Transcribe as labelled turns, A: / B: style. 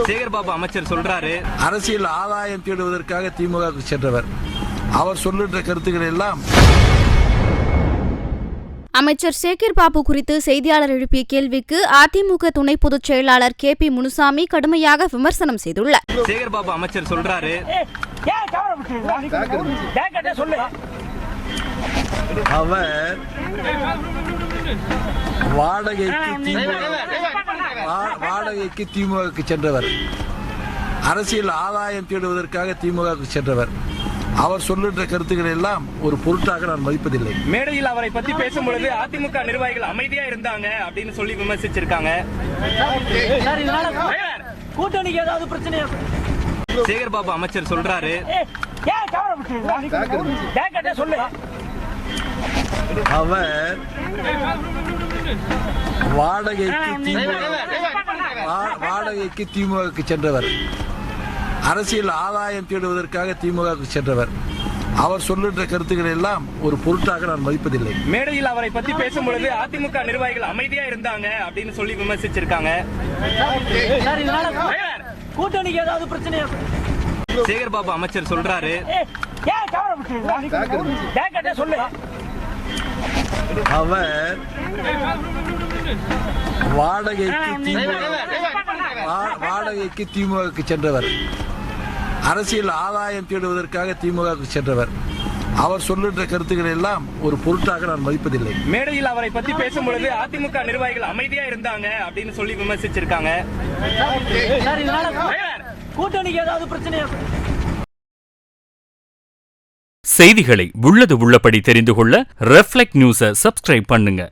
A: சேகர்பாபு அமைச்சர் சொல்றாரு,
B: அரசியல் ஆதாயம் தேடுவதற்காக திமுக சென்றவர். அவர் சொல்லுகின்ற கருத்துக்கள் எல்லாம்.
C: அமைச்சர் சேகர்பாபு குறித்து செய்தியாளர் எழுப்பிய கேள்விக்கு அதிமுக துணை பொதுச் செயலாளர் KP முனுசாமி கடுமையாக விமர்சனம் செய்துள்ளார்.
A: சேகர்பாபு அமைச்சர் சொல்றாரு,
B: அவர் வாடகைக்கு திமுக சென்றவர். அரசியல் ஆதாயம் தேடுவதற்காக திமுக சென்றவர். அவர் சொல்லுகின்ற கருத்துக்கள் எல்லாம் ஒரு பொருட்டாக நான் மதிப்பதில்லை.
A: மேடையில் அவரை பத்தி பேசும்பொழுது அதிமுக நிர்வாகிகள் அமைதியா இருந்தாங்க அப்படின்னு சொல்லி விமர்சிச்சிருக்காங்க.
D: கூட்டணிக்கு ஏதாவது பிரச்சனையா?
A: சேகர்பாபு அமைச்சர் சொல்றாரு,
B: அவர் வாடகைக்கு திமுக சென்றவர். அரசியல் ஆதாயம் தேடுவதற்காக திமுக சென்றவர். அவர் சொல்லுகின்ற கருத்துக்கள் எல்லாம் ஒரு பொருட்டாக நான் மதிப்பதில்லை.
A: மேடையில் அவரை பத்தி பேசும்பொழுது அதிமுக நிர்வாகிகள் அமைதியா இருந்தாங்க அப்படின்னு சொல்லி விமர்சிச்சிருக்காங்க.
D: கூட்டணிக்கு ஏதாவது பிரச்சனையா?
A: சேகர்பாபு அமைச்சர் சொல்றாரு,
B: அவர் வாடகைக்கு திமுக சென்றவர். அரசியல் ஆதாயம் தேடுவதற்காக திமுக சென்றவர். அவர் சொல்லுகின்ற கருத்துக்கள் எல்லாம் ஒரு பொருட்டாக நான் மதிப்பதில்லை.
A: மேடையில் அவரை பத்தி பேசும்பொழுது அதிமுக நிர்வாகிகள் அமைதியா இருந்தாங்க அப்படின்னு சொல்லி விமர்சிச்சிருக்காங்க.
D: கூட்டணிக்கு ஏதாவது பிரச்சனையா?
E: செய்திகளை உள்ளது உள்ளபடி தெரிந்து கொள்ள ரெஃப்ளெக்ட் நியூஸை சப்ஸ்கிரைப் பண்ணுங்க.